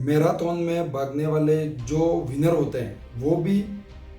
Marathon में भागने वाले जो विनर होते हैं वो भी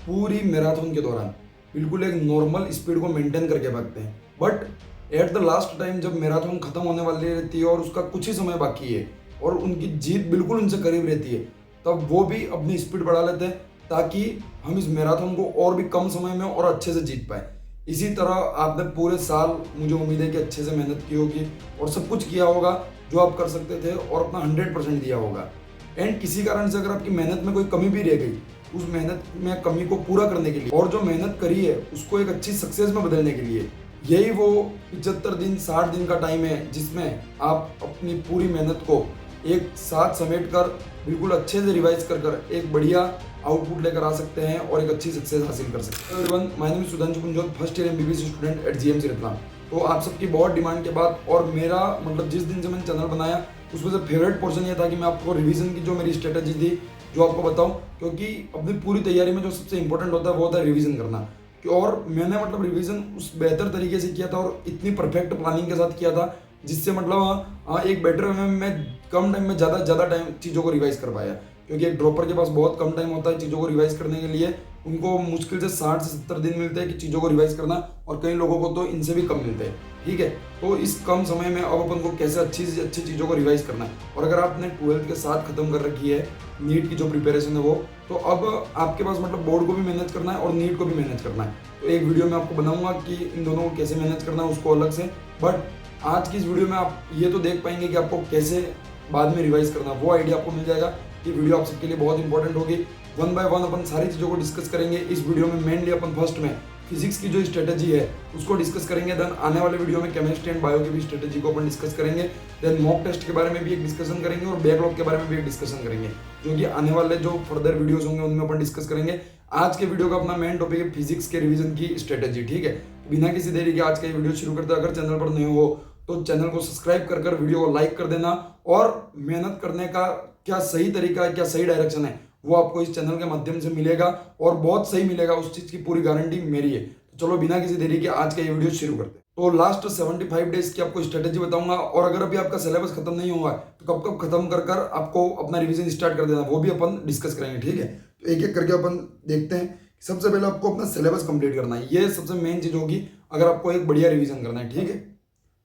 पूरी मैराथन के दौरान बिल्कुल एक नॉर्मल स्पीड को मेंटेन करके भागते हैं। But at the last time जब मैराथन खत्म होने वाली रहती है और उसका कुछ ही समय बाकी है और उनकी जीत बिल्कुल उनसे करीब रहती है, तब वो भी अपनी स्पीड बढ़ा लेते हैं ताकि हम इस मैराथन को और भी कम समय में और अच्छे से जीत पाए। इसी तरह आपने पूरे साल, मुझे उम्मीद है कि अच्छे से मेहनत की होगी और सब कुछ किया होगा जो आप कर सकते थे और अपना 100% दिया होगा। एंड किसी कारण से अगर आपकी मेहनत में कोई कमी भी रह गई, उस मेहनत में कमी को पूरा करने के लिए और जो मेहनत करी है उसको एक अच्छी सक्सेस में बदलने के लिए, यही वो 75 दिन 60 दिन का टाइम है जिसमें आप अपनी पूरी मेहनत को एक साथ समेट कर बिल्कुल अच्छे से रिवाइज कर एक बढ़िया आउटपुट लेकर आ सकते हैं और एक अच्छी सक्सेस हासिल कर सकते हैं। Everyone, my name is Sudhanshu Kunjot, first year MBBS student at GMC Ratlam. तो आप सबकी बहुत डिमांड के बाद और मेरा मतलब जिस दिन से मैंने चैनल बनाया उसमें से फेवरेट पोर्शन ये था कि मैं आपको रिवीजन की जो मेरी स्ट्रेटेजी थी जो आपको बताऊं, क्योंकि अपनी पूरी तैयारी में जो सबसे इंपॉर्टेंट होता है वो होता है रिवीजन करना। और मैंने मतलब रिवीजन उस बेहतर तरीके से किया था और इतनी परफेक्ट प्लानिंग के साथ किया था जिससे मतलब एक बेटर वे में मैं कम टाइम में ज़्यादा टाइम चीज़ों को रिवाइज कर पाया। क्योंकि एक ड्रॉपर के पास बहुत कम टाइम होता है चीज़ों को रिवाइज करने के लिए, उनको मुश्किल से 60 से 70 दिन मिलते हैं कि चीज़ों को रिवाइज करना, और कई लोगों को तो इनसे भी कम मिलते हैं। ठीक है, तो इस कम समय में अब अपन को कैसे अच्छी से अच्छी चीज़ों को रिवाइज करना है। और अगर आपने 12th के साथ खत्म कर रखी है नीट की जो प्रिपरेशन है वो, तो अब आपके पास मतलब बोर्ड को भी मैनेज करना है और नीट को भी मैनेज करना है। तो एक वीडियो में आपको बनाऊंगा कि इन दोनों को कैसे मैनेज करना है उसको अलग से। बट आज की इस वीडियो में आप ये तो देख पाएंगे कि आपको कैसे बाद में रिवाइज करना, वो आइडिया आपको मिल जाएगा। ये वीडियो आप सबके लिए बहुत इंपॉर्टेंट होगी। वन बाय वन अपन सारी चीज़ों को डिस्कस करेंगे इस वीडियो में। मेनली अपन फर्स्ट में फिजिक्स की जो स्ट्रेटेजी है उसको डिस्कस करेंगे। देन आने वाले वीडियो में केमिस्ट्री एंड बायो की भी स्ट्रेटेजी को अपन डिस्कस करेंगे। देन मॉक टेस्ट के बारे में भी एक डिस्कशन करेंगे और बैकलॉग के बारे में भी एक डिस्कशन करेंगे, जो कि आने वाले जो फर्दर वीडियोस होंगे उनमें अपन डिस्कस करेंगे। आज के वीडियो का अपना मेन टॉपिक है फिजिक्स के रिवीजन की स्ट्रेटेजी। ठीक है, बिना किसी देरी के आज का ये वीडियो शुरू करते हैं। अगर चैनल पर नए हो तो चैनल को सब्सक्राइब कर वीडियो को लाइक कर देना, और मेहनत करने का क्या सही तरीका है, क्या सही डायरेक्शन है, वो आपको इस चैनल के माध्यम से मिलेगा और बहुत सही मिलेगा। उस चीज की पूरी गारंटी मेरी है। तो चलो बिना किसी देरी के आज का ये वीडियो शुरू करते हैं। तो लास्ट 75 डेज की आपको स्ट्रेटेजी बताऊंगा, और अगर अभी आपका सिलेबस खत्म नहीं हुआ तो कब कब खत्म कर आपको अपना रिवीजन स्टार्ट कर देना, वो भी अपन डिस्कस करेंगे। ठीक है, तो एक एक करके अपन देखते हैं। सबसे पहले आपको अपना सिलेबस कंप्लीट करना है, ये सबसे मेन चीज होगी अगर आपको एक बढ़िया रिवीजन करना है। ठीक है,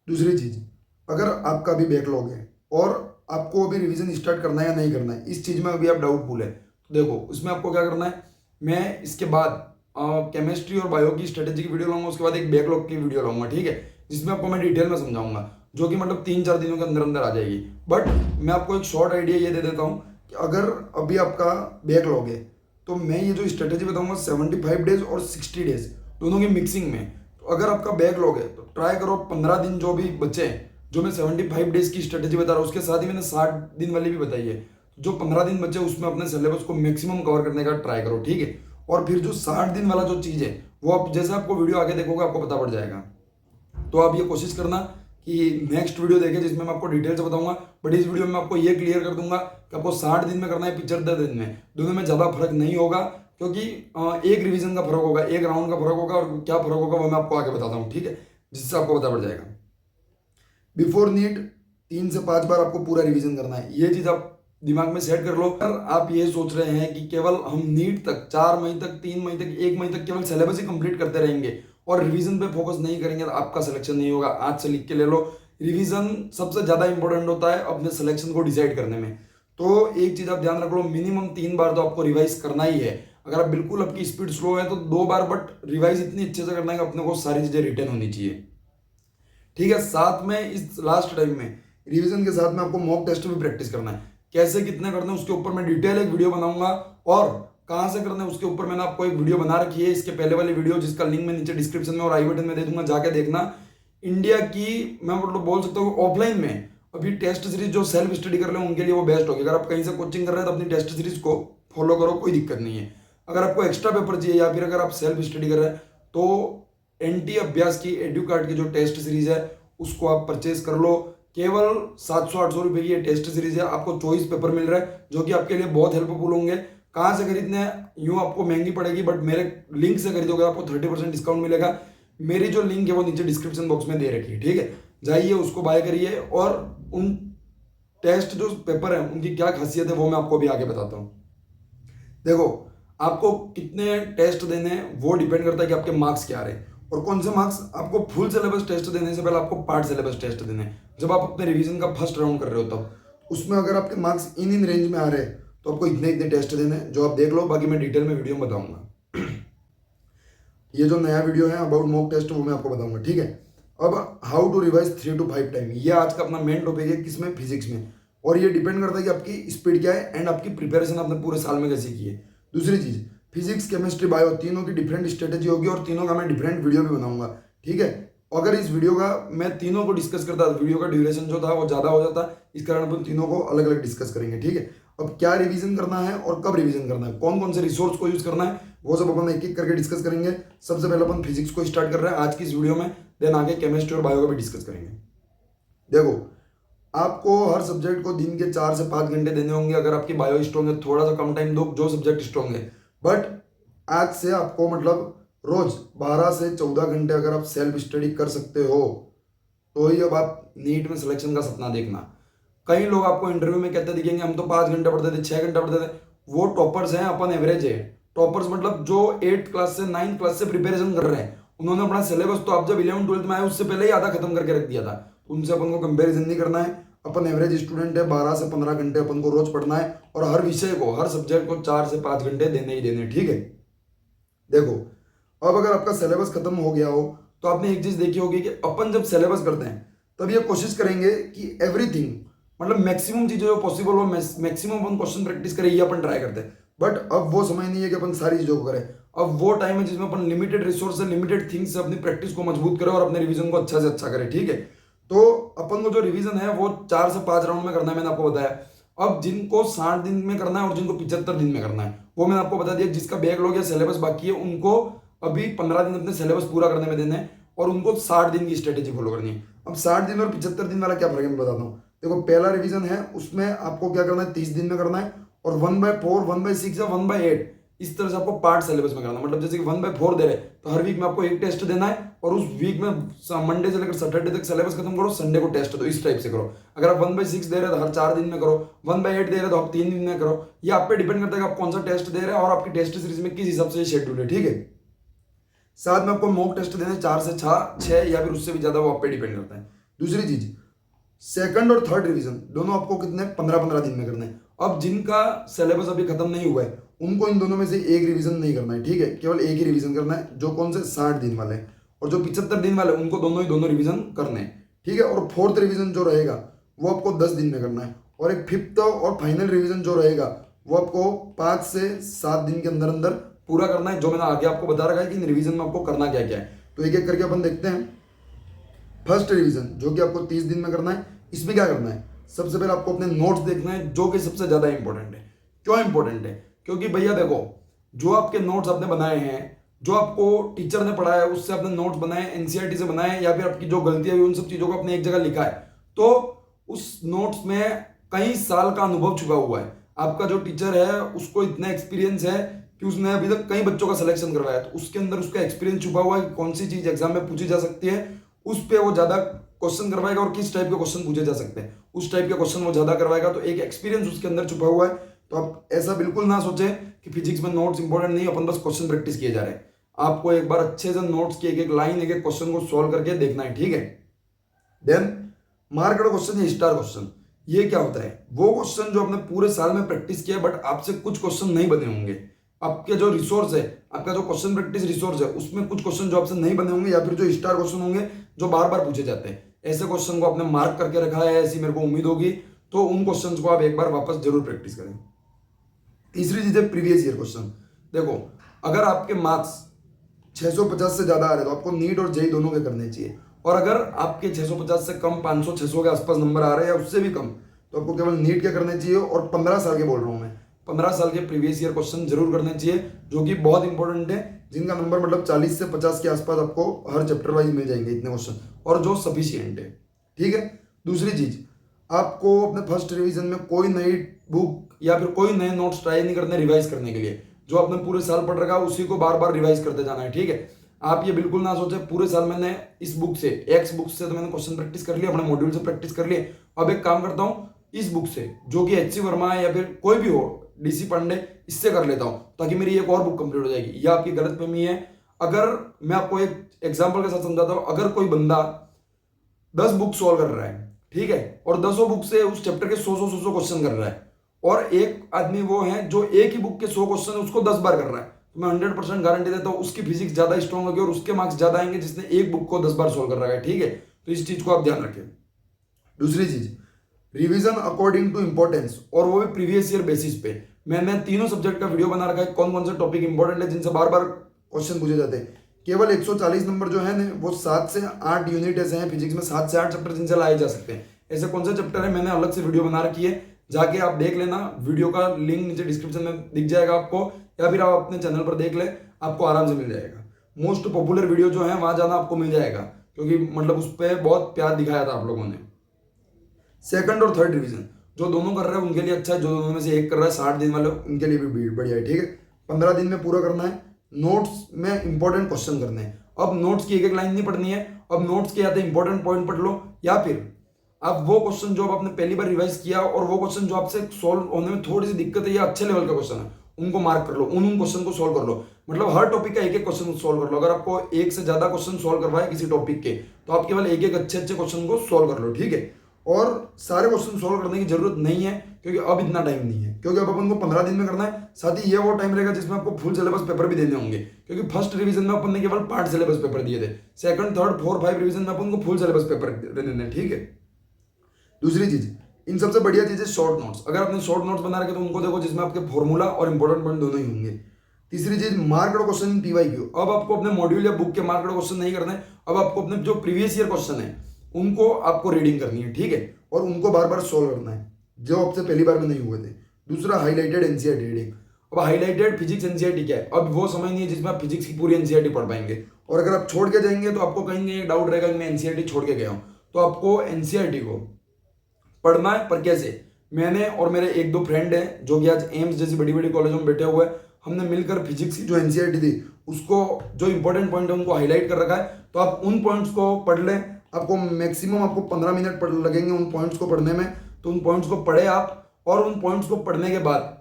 दूसरी चीज, अगर आपका अभी बैकलॉग है और आपको अभी रिवीजन स्टार्ट करना है या नहीं करना है, इस चीज में अभी आप डाउटफुल है, तो देखो उसमें आपको क्या करना है। मैं इसके बाद केमिस्ट्री और बायो की स्ट्रेटेजी की वीडियो लाऊंगा, उसके बाद एक बैकलॉग की वीडियो लाऊंगा। ठीक है, जिसमें आपको मैं डिटेल में समझाऊंगा, जो कि मतलब 3-4 दिनों के अंदर अंदर आ जाएगी। बट मैं आपको एक शॉर्ट आइडिया ये दे देता हूँ कि अगर अभी आपका बैकलॉग है तो मैं ये जो स्ट्रेटेजी बताऊंगा 75 डेज और 60 डेज दोनों की मिक्सिंग में। तो अगर आपका बैकलॉग है तो ट्राई करो 15 दिन जो भी बचे हैं, जो मैं 75 डेज की स्ट्रेटेजी बता रहा हूँ उसके साथ ही मैंने 60 दिन वाली भी बताई है, जो 15 दिन बचे उसमें अपने सिलेबस को मैक्सिमम कवर करने का ट्राई करो। ठीक है, और फिर जो 60 दिन वाला जो चीज़ है वो आप जैसे आपको वीडियो आगे देखोगे आपको पता पड़ जाएगा। तो आप ये कोशिश करना कि नेक्स्ट वीडियो देखें जिसमें मैं आपको डिटेल से बताऊंगा। बट इस वीडियो में आपको ये क्लियर कर दूंगा कि आपको 60 दिन में करना है 75 दिन में, दोनों में ज़्यादा फर्क नहीं होगा, क्योंकि एक रिवीजन का फर्क होगा, एक राउंड का फर्क होगा, और क्या फर्क होगा वो मैं आपको आगे बताता हूँ। ठीक है, जिससे आपको पता पड़ जाएगा। बिफोर नीट 3 से 5 बार आपको पूरा रिवीजन करना है, ये चीज़ आप दिमाग में सेट कर लो। अगर आप ये सोच रहे हैं कि केवल हम नीट तक 4 मई तक, 3 मई तक, 1 मई तक केवल सिलेबस ही कंप्लीट करते रहेंगे और रिवीजन पे फोकस नहीं करेंगे तो आपका सिलेक्शन नहीं होगा। आज से लिख के ले लो, रिवीजन सबसे ज़्यादा इंपॉर्टेंट होता है अपने सिलेक्शन को डिसाइड करने में। तो एक चीज़ आप ध्यान रख लो, मिनिमम 3 बार तो आपको रिवाइज करना ही है। अगर आप बिल्कुल आपकी स्पीड स्लो है तो 2 बार, बट रिवाइज इतनी अच्छे से करना है कि अपने को सारी चीज़ें रिटेन होनी चाहिए। ठीक है, साथ में इस लास्ट टाइम में रिवीजन के साथ में आपको मॉक टेस्ट भी प्रैक्टिस करना है। कैसे कितने करने हैं उसके ऊपर मैं डिटेल एक वीडियो बनाऊंगा, और कहां से करना है उसके ऊपर मैंने आपको एक वीडियो बना रखी है, इसके पहले वाली वीडियो, जिसका लिंक मैं नीचे डिस्क्रिप्शन में और आई बटन में दे दूंगा, जाके देखना। इंडिया की मैं मतलब बोल सकता हूँ ऑफलाइन में अभी टेस्ट सीरीज जो सेल्फ स्टडी कर रहे हैं उनके लिए वो बेस्ट होगी। अगर आप कहीं से कोचिंग कर रहे हैं तो अपनी टेस्ट सीरीज को फॉलो करो, कोई दिक्कत नहीं है। अगर आपको एक्स्ट्रा पेपर चाहिए या फिर अगर आप सेल्फ स्टडी कर रहे हैं तो एनटी अभ्यास की एड्यूकार्ड की जो टेस्ट सीरीज है उसको आप परचेज कर लो। केवल 700-800 रुपए की ये टेस्ट सीरीज है, आपको 24 पेपर मिल रहा है, जो कि आपके लिए बहुत हेल्पफुल होंगे। कहाँ से खरीदने हैं, यूँ आपको महंगी पड़ेगी, बट मेरे लिंक से खरीदोगे आपको 30% डिस्काउंट मिलेगा। मेरी जो लिंक है वो नीचे डिस्क्रिप्शन बॉक्स में दे रखी है। ठीक है, जाइए उसको बाय करिए और उन टेस्ट जो पेपर है उनकी क्या खासियत है वो मैं आपको भी आगे बताता हूँ। देखो, आपको कितने टेस्ट देने हैं वो डिपेंड करता है कि आपके मार्क्स क्या आ रहे हैं, और कौन से मार्क्स आपको फुल सिलेबस टेस्ट देने से पहले आपको पार्ट सिलेबस टेस्ट देने हैं। जब आप अपने रिवीजन का फर्स्ट राउंड कर रहे हो तब उसमें अगर आपके मार्क्स इन रेंज में आ रहे हैं तो आपको इतने इतने टेस्ट देने हैं, जो आप देख लो, बाकी मैं डिटेल में वीडियो में बताऊंगा। ये जो नया वीडियो है अबाउट मॉक टेस्ट वो मैं आपको बताऊंगा, ठीक है। अब how to revise 3 to 5 time, ये आज का अपना मेन टॉपिक है, किसमें, फिजिक्स में। और ये डिपेंड करता है कि आपकी स्पीड क्या है एंड आपकी प्रिपरेशन आपने पूरे साल में कैसे की है। दूसरी चीज, फिजिक्स केमिस्ट्री बायो तीनों की डिफरेंट स्ट्रेटेजी होगी और तीनों का मैं डिफरेंट वीडियो भी बनाऊंगा, ठीक है। अगर इस वीडियो का मैं तीनों को डिस्कस करता तो वीडियो का ड्यूरेशन जो था वो ज्यादा हो जाता, इस कारण अपन तीनों को अलग अलग डिस्कस करेंगे, ठीक है। अब क्या रिवीजन करना है और कब रिवीजन करना है, कौन कौन से रिसोर्स को यूज करना है, वो सब अपन एक एक करके डिस्कस करेंगे। सबसे पहले अपन फिजिक्स को स्टार्ट कर रहे हैं आज की इस वीडियो में, देन आगे केमिस्ट्री और बायो का भी डिस्कस करेंगे। देखो, आपको हर सब्जेक्ट को दिन के 4 से 5 घंटे देने होंगे। अगर आपकी बायो स्ट्रॉन्ग है थोड़ा सा कम टाइम दो, जो सब्जेक्ट स्ट्रॉन्ग है। बट आज से आपको मतलब रोज 12 से 14 घंटे अगर आप सेल्फ स्टडी कर सकते हो तो ही अब आप नीट में सिलेक्शन का सपना देखना। कई लोग आपको इंटरव्यू में कहते दिखेंगे हम तो 5 घंटे पढ़ते थे, 6 घंटे पढ़ते थे, वो टॉपर्स हैं, अपन एवरेज है। टॉपर्स मतलब जो 8th क्लास से 9th क्लास से प्रिपरेशन कर रहे हैं, उन्होंने अपना सिलेबस तो आप जब 11th 12th में आए उससे पहले ही आधा खत्म करके रख दिया था। उनसे अपन को कंपेरिजन नहीं करना है। अपन एवरेज स्टूडेंट है, 12 से 15 घंटे अपन को रोज पढ़ना है और हर विषय को, हर सब्जेक्ट को 4 से 5 घंटे देने ही देने, ठीक है। देखो, अब अगर आपका सिलेबस खत्म हो गया हो तो आपने एक चीज देखी होगी कि अपन जब सिलेबस करते हैं तब ये कोशिश करेंगे कि एवरीथिंग, मतलब मैक्सिमम चीजें जो पॉसिबल हो, मैक्सिमम अपन क्वेश्चन प्रैक्टिस करें, ये अपन ट्राई करते हैं। बट अब वो समय नहीं है कि अपन सारी चीजों को करें। अब वो टाइम है जिसमें अपन लिमिटेड रिसोर्स से, लिमिटेड थिंग्स से अपनी प्रैक्टिस को मजबूत करें और अपने रिवीजन को अच्छा से अच्छा करें, ठीक है। तो अपन को जो रिवीजन है वो 4 से 5 राउंड में करना है, मैंने आपको बताया। अब जिनको 60 दिन में करना है और जिनको 75 दिन में करना है वो मैंने आपको बता दिया। जिसका बैकलॉग या सिलेबस बाकी है उनको अभी 15 दिन अपने सिलेबस पूरा करने में देना है और उनको 60 दिन की स्ट्रेटेजी फॉलो करनी है। अब 60 दिन और 75 दिन वाला क्या फर्क है मैं बताता हूँ। देखो, पहला रिवीजन है उसमें आपको क्या करना है, 30 दिन में करना है, और 1/4, 1/6 या 1/8 इस तरह से आपको पार्ट सिलेबस में करना है। मतलब जैसे कि 1/4 दे रहे तो हर वीक में आपको एक टेस्ट देना है और उस वीक में मंडे से लेकर सैटरडे तक सिलेबस खत्म करो, संडे को टेस्ट दो, इस टाइप से करो। अगर आप 1/6 दे रहे हो तो हर 4 दिन में करो, 1/8 दे रहे तो आप 3 दिन में करो। ये आप पे डिपेंड करता है कि आप कौन सा टेस्ट दे रहे हैं और आपकी टेस्ट सीरीज में किस हिसाब से शेड्यूल है, ठीक है। साथ में आपको मॉक टेस्ट देने 4 से 6 या फिर उससे भी ज्यादा, वो आप पे डिपेंड करता है। दूसरी चीज, सेकंड और थर्ड रिवीजन दोनों आपको कितने 15-15 दिन में करना है। अब जिनका सिलेबस अभी खत्म नहीं हुआ है उनको इन दोनों में से एक रिवीजन नहीं करना है, ठीक है। केवल एक ही रिवीजन करना है, जो कौन से 60 दिन वाले, और जो 75 दिन वाले उनको दोनों रिवीजन करने हैं, ठीक है। और फोर्थ रिवीजन जो रहेगा वो आपको 10 दिन में करना है, और एक फिफ्थ और फाइनल रिवीजन जो रहेगा वो आपको 5 से 7 दिन के अंदर अंदर पूरा करना है, जो मैंने आगे आपको बता रखा है कि इन रिवीजन में आपको करना क्या क्या है। तो एक एक करके अपन देखते हैं। फर्स्ट रिवीजन जो कि आपको 30 दिन में करना है, इसमें क्या करना है, सबसे पहले आपको अपने नोट्स देखना है, जो कि सबसे ज्यादा इंपॉर्टेंट है। क्यों इंपॉर्टेंट है? क्योंकि भैया देखो, जो आपके नोट्स आपने बनाए हैं, जो आपको टीचर ने पढ़ाया है उससे आपने नोट्स बनाए, एनसीईआरटी से बनाए, या फिर आपकी जो गलतियां हुई उन सब चीजों को आपने एक जगह लिखा है, तो उस नोट्स में कई साल का अनुभव छुपा हुआ है। आपका जो टीचर है उसको इतना एक्सपीरियंस है कि उसने अभी तक कई बच्चों का सिलेक्शन करवाया, तो उसके अंदर उसका एक्सपीरियंस छुपा हुआ है कि कौन सी चीज एग्जाम में पूछी जा सकती है, उस पर वो ज्यादा क्वेश्चन करवाएगा, और किस टाइप के क्वेश्चन पूछे जा सकते हैं उस टाइप के क्वेश्चन वो ज्यादा करवाएगा। तो एक एक्सपीरियंस उसके अंदर छुपा हुआ है। तो आप ऐसा बिल्कुल ना सोचे कि फिजिक्स में नोट्स इंपॉर्टेंट नहीं, अपन बस क्वेश्चन प्रैक्टिस किए जा रहे हैं। आपको एक बार अच्छे से नोट्स की एक एक लाइन, एक एक क्वेश्चन को सॉल्व करके देखना है, ठीक है। देन मार्क्ड क्वेश्चन या स्टार क्वेश्चन, ये क्या होता है, वो क्वेश्चन जो आपने पूरे साल में प्रैक्टिस किया बट आपसे कुछ क्वेश्चन नहीं बने होंगे। आपके जो रिसोर्स है, आपका जो क्वेश्चन प्रैक्टिस रिसोर्स है, उसमें कुछ क्वेश्चन जो आपसे नहीं बने होंगे, या फिर जो स्टार क्वेश्चन होंगे जो बार बार पूछे जाते हैं, ऐसे क्वेश्चन को आपने मार्क करके रखा है, ऐसी मेरे को उम्मीद होगी, तो उन क्वेश्चन को आप एक बार वापस जरूर प्रैक्टिस करें। तीसरी चीज है प्रीवियस ईयर क्वेश्चन। देखो, अगर आपके मार्क्स 650 से ज्यादा आ रहे तो आपको नीट और जेई दोनों के करने चाहिए, और अगर आपके 650 से कम 500-600 के आसपास नंबर आ रहे हैं या उससे भी कम, तो आपको केवल नीट के करने चाहिए। और 15 साल के बोल रहा हूं मैं, 15 साल के प्रीवियस ईयर क्वेश्चन जरूर करने चाहिए, जो कि बहुत इंपॉर्टेंट है, जिनका नंबर मतलब 40 से 50 के आसपास आपको हर चैप्टर वाइज मिल जाएंगे इतने क्वेश्चन, और जो सफिशिएंट है, ठीक है। दूसरी चीज, आपको अपने फर्स्ट रिवीजन में कोई नई बुक या फिर कोई नए नोट्स ट्राई नहीं करने रिवाइज करने के लिए। जो आपने पूरे साल पढ़ रखा उसी को बार बार रिवाइज करते जाना है, ठीक है। आप ये बिल्कुल ना सोचे पूरे साल मैंने इस बुक से, एक्स बुक से तो मैंने क्वेश्चन प्रैक्टिस कर लिया, अपने मॉड्यूल से प्रैक्टिस कर लिए, अब एक काम करता हूँ इस बुक से, जो कि एच सी वर्मा है या फिर कोई भी हो, डीसी पांडे, इससे कर लेता हूं ताकि मेरी एक और बुक कंप्लीट हो जाएगी। यह आपकी गलतफहमी है। अगर मैं आपको एक एग्जांपल के साथ समझाता हूं, अगर कोई बंदा 10 बुक सॉल्व कर रहा है, ठीक है, और 10 बुक से उस चैप्टर के 100 क्वेश्चन कर रहा है, और एक आदमी वो है जो एक ही बुक के 100 क्वेश्चन उसको 10 बार कर रहा है, तो मैं 100% गारंटी देता हूं उसकी फिजिक्स ज्यादा स्ट्रॉन्ग होगी और उसके मार्क्स ज्यादा आएंगे जिसने एक बुक को 10 बार सॉल्व कर रहा है। ठीक है, तो इस चीज को आप ध्यान रखें। दूसरी चीज, रिवीजन अकॉर्डिंग टू इंपॉर्टेंस, और वो भी प्रीवियस ईयर बेसिस पे। मैंने तीनों सब्जेक्ट का वीडियो बना रखा है, कौन कौन से टॉपिक इंपॉर्टेंट है जिनसे बार बार क्वेश्चन पूछे जाते हैं। केवल 140 नंबर जो है ना, वो 7 से 8 यूनिट ऐसे हैं फिजिक्स में, 7 से 8 चैप्टर जिनसे लाए जा सकते हैं। ऐसे कौन से चैप्टर है, मैंने अलग से वीडियो बना रखी है, जाके आप देख लेना। वीडियो का लिंक नीचे डिस्क्रिप्शन में दिख जाएगा आपको, या फिर आप अपने चैनल पर देख ले, आपको आराम से मिल जाएगा। मोस्ट पॉपुलर वीडियो जो है वहां जाना आपको मिल जाएगा, क्योंकि मतलब उस पर बहुत प्यार दिखाया था आप लोगों ने। सेकंड और थर्ड रिवीजन जो दोनों कर रहे हैं उनके लिए अच्छा है, जो दोनों में से एक कर रहा है 60 दिन वाले, उनके लिए भी बढ़िया है। ठीक है, 15 दिन में पूरा करना है। नोट्स में इंपॉर्टेंट क्वेश्चन करने हैं। अब नोट्स की एक एक लाइन नहीं पढ़नी है, अब नोट्स के या तो इंपॉर्टेंट पॉइंट पढ़ लो, या फिर आप वो क्वेश्चन जो आपने पहली बार रिवाइज किया और वो क्वेश्चन जो आपसे सॉल्व होने में थोड़ी सी दिक्कत है या अच्छे लेवल का क्वेश्चन है, उनको मार्क कर लो, उन क्वेश्चन को सॉल्व कर लो। मतलब हर टॉपिक का एक एक क्वेश्चन सॉल्व कर लो। अगर आपको एक से ज्यादा क्वेश्चन सॉल्व करवाए किसी टॉपिक के, तो आप केवल एक एक अच्छे अच्छे क्वेश्चन को सॉल्व कर लो। ठीक है, और सारे क्वेश्चन सॉल्व करने की जरूरत नहीं है, क्योंकि अब इतना टाइम नहीं है, क्योंकि अब अपन को 15 दिन में करना है। साथ ही ये वो टाइम रहेगा जिसमें आपको फुल सिलेबस पेपर भी देने होंगे, क्योंकि फर्स्ट रिवीजन में अपन ने केवल पार्ट सिलेबस पेपर दिए थे, सेकंड, थर्ड, फोर्थ, 5 रिवीजन में अपन को फुल सिलेबस पेपर देने। ठीक है, दूसरी चीज, इन सबसे बढ़िया चीज है शॉर्ट नोट्स। अगर आपने शॉर्ट नोट्स बना रखे तो उनको देखो, जिसमें आपके फॉर्मूला और इंपॉर्टेंट पॉइंट दोनों ही होंगे। तीसरी चीज, मार्क्ड क्वेश्चन इन पीवाईक्यू। अब आपको अपने मॉड्यूल या बुक के मार्क्ड क्वेश्चन नहीं करने, अब आपको अपने जो प्रीवियस ईयर क्वेश्चन है उनको आपको रीडिंग करनी है। ठीक है, और उनको बार बार सोल्व करना है, जो आपसे पहली बार में नहीं हुए थे। दूसरा, हाईलाइटेड एनसीईआरटी रीडिंग। अब हाईलाइटेड फिजिक्स एनसीईआरटी क्या है, अब वो समय नहीं है जिसमें आप फिजिक्स की पूरी एनसीईआरटी पढ़ पाएंगे, और अगर आप छोड़ के जाएंगे तो आपको कहीं ना डाउट रहेगा कि मैं एनसीईआरटी छोड़ के गया हूं। तो आपको एनसीईआरटी को पढ़ना है, पर कैसे? मैंने और मेरे एक दो फ्रेंड हैं जो कि आज एम्स जैसी बड़ी बड़ी कॉलेजों में बैठे हुए हैं, हमने मिलकर फिजिक्स की जो एनसीईआरटी थी उसको जो इंपॉर्टेंट पॉइंट है उनको हाईलाइट कर रखा है। तो आप उन पॉइंट्स को पढ़ लें, आपको मैक्सिमम आपको 15 मिनट लगेंगे उन पॉइंट्स को पढ़ने में। तो उन पॉइंट्स को पढ़े आप, और उन पॉइंट्स को पढ़ने के बाद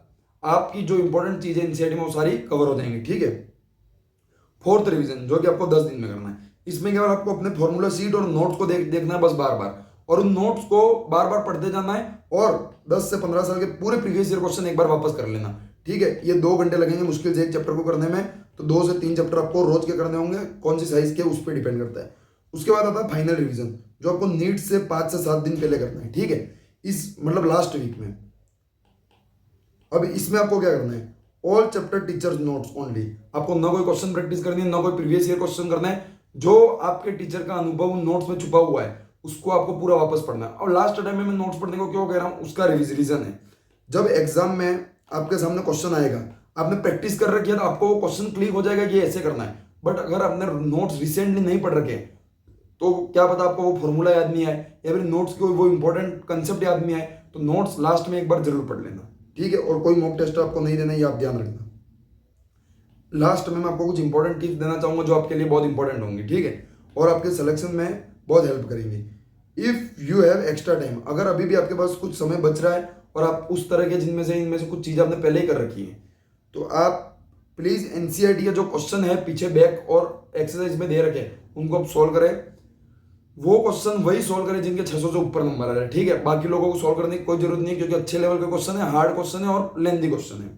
आपकी जो इंपॉर्टेंट चीजें एनसीईआरटी में वो सारी कवर हो जाएंगी। ठीक है, फोर्थ रिवीजन जो कि आपको 10 दिन में करना है, इसमें केवल आपको अपने फॉर्मूला सीट और नोट्स को देखना है बस बार बार, और उन नोट्स को बार बार पढ़ते जाना है, और 10 से 15 साल के पूरे प्रीवियस ईयर क्वेश्चन एक बार वापस कर लेना। ठीक है, ये 2 घंटे लगेंगे मुश्किल से एक चैप्टर को करने में, तो 2 से 3 चैप्टर आपको रोज के करने होंगे, कौन सी साइज के उस पर डिपेंड करता है। उसके बाद आता है फाइनल रिवीजन, जो आपको नीट से 5 से 7 दिन पहले करना है। ठीक है, इस मतलब लास्ट वीक में। अब इसमें आपको क्या करना है, all chapter teachers notes only. आपको ना कोई क्वेश्चन प्रैक्टिस करनी है, ना कोई प्रीवियस ईयर क्वेश्चन करना है, जो आपके टीचर का अनुभव नोट्स में छुपा हुआ है उसको आपको पूरा वापस पढ़ना है। और लास्ट टाइम में मैं नोट्स पढ़ने को क्यों कह रहा हूं, उसका रीजन है, जब एग्जाम में आपके सामने क्वेश्चन आएगा, आपने प्रैक्टिस कर रखी है तो आपको वो क्वेश्चन क्लिक हो जाएगा कि ऐसे करना है। बट अगर आपने नोट्स रिसेंटली नहीं पढ़ रखे तो क्या पता आपको वो फॉर्मूला याद नहीं आए, या फिर नोट्स के वो इंपॉर्टेंट कंसेप्ट याद नहीं आए। तो नोट्स लास्ट में एक बार जरूर पढ़ लेना। ठीक है, और कोई मॉक टेस्ट आपको नहीं देना, ये आप ध्यान रखना। लास्ट में मैं आपको कुछ इंपॉर्टेंट टिप्स देना चाहूंगा जो आपके लिए बहुत इंपॉर्टेंट होंगी। ठीक है, और आपके सिलेक्शन में बहुत हेल्प करेंगे। If you have extra time, अगर अभी भी आपके पास कुछ समय बच रहा है और आप उस तरह के इनमें से कुछ चीजें आपने पहले ही कर रखी है, तो आप प्लीज एनसीईआरटी का जो क्वेश्चन है पीछे बैक और एक्सरसाइज में दे रखे उनको आप सोल्व करें। वो क्वेश्चन वही सोल्व करें जिनके 600 से ऊपर नंबर आ रहे हैं। ठीक है, बाकी लोगों को सोल्व करने की कोई जरूरत नहीं है, क्योंकि अच्छे लेवल के क्वेश्चन है, हार्ड क्वेश्चन है और लेंथी क्वेश्चन है।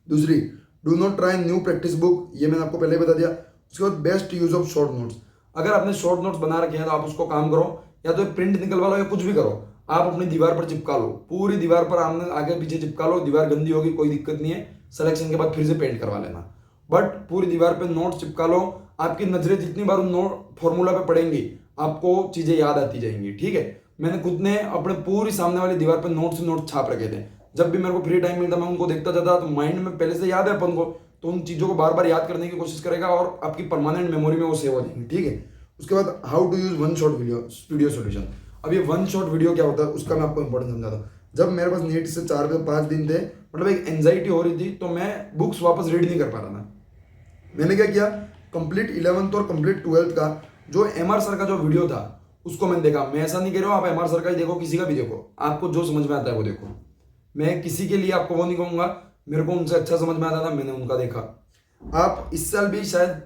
दूसरी, do not try new practice book, ये मैंने आपको पहले ही बता दिया। उसके बाद best use of short notes. अगर आपने शॉर्ट नोट्स बना रखे हैं तो आप उसको काम करो, या तो प्रिंट निकलवा लो या कुछ भी करो, आप अपनी दीवार पर चिपका लो, पूरी दीवार पर आमने आगे पीछे चिपका लो। दीवार गंदी होगी कोई दिक्कत नहीं है, सिलेक्शन के बाद फिर से पेंट करवा लेना, बट पूरी दीवार पे नोट्स चिपका लो। आपकी नजरें जितनी बार उन नोट फॉर्मूला पे पड़ेंगी आपको चीजें याद आती जाएंगी। ठीक है, मैंने खुद ने अपने पूरी सामने वाली दीवार पर नोट छाप रखे थे। जब भी मेरे को फ्री टाइम मिलता मैं उनको देखता जाता, तो माइंड में पहले से याद है अपन को, तो उन चीजों को बार बार याद करने की कोशिश करेगा और आपकी परमानेंट मेमोरी में वो सेव हो जाएंगी। ठीक है, उसके बाद how to use one shot video solution. अब ये वन शॉट वीडियो क्या होता है उसका मैं आपको इंपॉर्टेंट समझाता हूँ। जब मेरे पास नीट से 4 से 5 दिन थे, मतलब एक एंजाइटी हो रही थी, तो मैं बुक्स वापस रीड नहीं कर पा रहा था। मैंने क्या किया, कंप्लीट 11th और कंप्लीट 12th का जो MR सर का जो वीडियो था उसको मैंने देखा। मैं ऐसा नहीं कह रहा हूँ आप एमआर सर का ही देखो, किसी का भी देखो, आपको जो समझ में आता है वो देखो। मैं किसी के लिए आपको वो नहीं कहूँगा, मेरे को उनसे अच्छा समझ में आता था, मैंने उनका देखा। आप इस साल भी शायद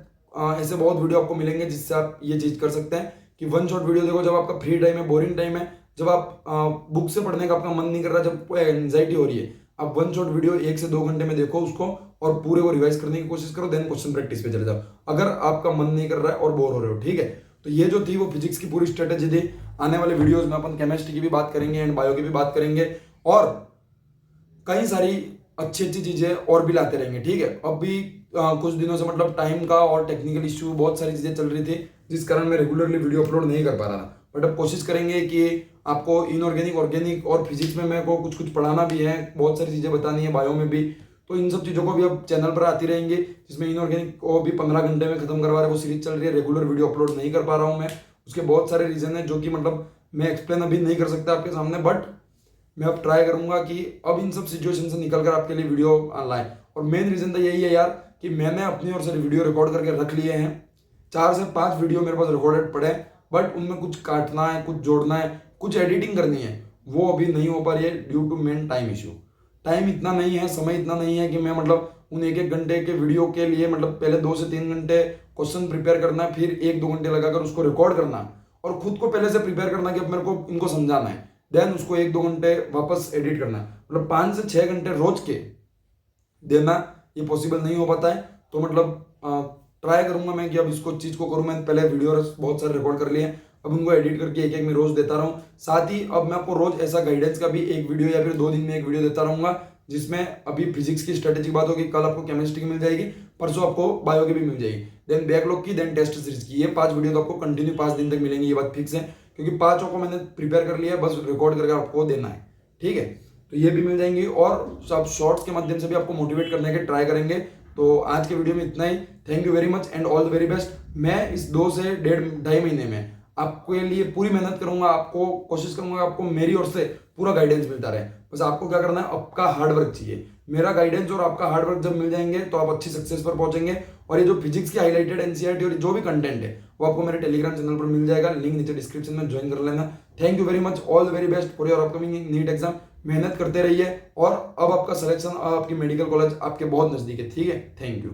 ऐसे बहुत वीडियो आपको मिलेंगे जिससे आप ये चीज़ कर सकते हैं कि वन शॉट वीडियो देखो जब आपका फ्री टाइम है, बोरिंग टाइम है, जब आप बुक से पढ़ने का आपका मन नहीं कर रहा, जब एंजाइटी हो रही है, आप वन शॉट वीडियो 1 से 2 घंटे में देखो उसको और पूरे को रिवाइज करने की कोशिश करो, देन क्वेश्चन प्रैक्टिस पे चले जाओ अगर आपका मन नहीं कर रहा है और बोर हो रहे हो। ठीक है, तो ये जो थी वो फिजिक्स की पूरी स्ट्रेटेजी थी। आने वाले वीडियोस में अपन केमिस्ट्री की भी बात करेंगे एंड बायो की भी बात करेंगे और कई सारी अच्छी अच्छी चीजें और भी लाते रहेंगे। ठीक है, अब भी कुछ दिनों से मतलब टाइम का और टेक्निकल इश्यू बहुत सारी चीजें चल रही थी जिस कारण मैं रेगुलरली वीडियो अपलोड नहीं कर पा रहा था, बट अब कोशिश करेंगे कि आपको इनऑर्गेनिक, ऑर्गेनिक और फिजिक्स में मेरे को कुछ कुछ पढ़ाना भी है, बहुत सारी चीजें बतानी है, बायो में भी। तो इन सब चीजों को भी अब चैनल पर आती रहेंगी, जिसमें इनऑर्गेनिक को भी 15 घंटे में खत्म करवा रहे हैं, वो सीरीज चल रही है। रेगुलर वीडियो अपलोड नहीं कर पा रहा हूँ मैं, उसके बहुत सारे रीजन है जो कि मतलब मैं एक्सप्लेन अभी नहीं कर सकता आपके सामने, बट मैं अब ट्राई करूंगा कि अब इन सब सिचुएशन से निकलकर आपके लिए वीडियो लाएं। और मेन रीजन तो यही है यार कि मैंने अपनी ओर से वीडियो रिकॉर्ड करके रख लिए हैं, 4 से 5 वीडियो मेरे पास रिकॉर्डेड पड़े हैं, बट उनमें कुछ काटना है, कुछ जोड़ना है, कुछ एडिटिंग करनी है, वो अभी नहीं हो पा रही है due to main time issue. Time इतना नहीं है, समय इतना नहीं है कि मैं मतलब उन 1-1 घंटे के वीडियो के लिए मतलब पहले 2 से 3 घंटे क्वेश्चन प्रिपेयर करना है, फिर 1-2 घंटे लगाकर उसको रिकॉर्ड करना और खुद को पहले से प्रिपेयर करना कि अब मेरे को इनको समझाना है, देन उसको 1-2 घंटे वापस एडिट करना है। मतलब 5 से 6 घंटे रोज के देना ये पॉसिबल नहीं हो पाता है। तो मतलब ट्राई करूंगा मैं कि अब इसको चीज को करूं। मैंने पहले वीडियो बहुत सारे रिकॉर्ड कर लिए हैं, अब उनको एडिट करके एक एक में रोज देता रहूं। साथ ही अब मैं आपको रोज ऐसा गाइडेंस का भी एक वीडियो या फिर 2 दिन में एक वीडियो देता रहूंगा, जिसमें अभी फिजिक्स की स्ट्रेटेजी की बात होगी, कल आपको केमिस्ट्री की मिल जाएगी, परसों आपको बायो की भी मिल जाएगी, देन बैकलॉग की, देन टेस्ट सीरीज की। ये 5 वीडियो तो आपको कंटिन्यू 5 दिन तक मिलेंगी, ये बात फिक्स है, क्योंकि 5 को मैंने प्रिपेयर कर लिया है, बस रिकॉर्ड करके आपको देना है। ठीक है, तो ये भी मिल जाएंगी और सब शॉर्ट्स के माध्यम से भी आपको मोटिवेट करने के ट्राई करेंगे। तो आज के वीडियो में इतना ही। Thank you very much and all the very best. मैं इस 2 से 1.5 महीने में आपके लिए पूरी मेहनत करूंगा, आपको कोशिश करूंगा आपको मेरी ओर से पूरा गाइडेंस मिलता रहे। बस आपको क्या करना है, आपका हार्ड वर्क चाहिए। मेरा गाइडेंस और आपका हार्ड वर्क जब मिल जाएंगे तो आप अच्छी सक्सेस पर पहुंचेंगे। और ये जो फिजिक्स की हाईलाइटेड एनसीईआरटी और जो भी कंटेंट है वो आपको मेरे टेलीग्राम चैनल पर मिल जाएगा, लिंक नीचे डिस्क्रिप्शन में ज्वाइन कर लेना। Thank you very much, all the very best for your upcoming NEET exam. मेहनत करते रहिए और अब आपका सिलेक्शन, आपकी मेडिकल कॉलेज आपके बहुत नजदीक है। ठीक है, थैंक यू।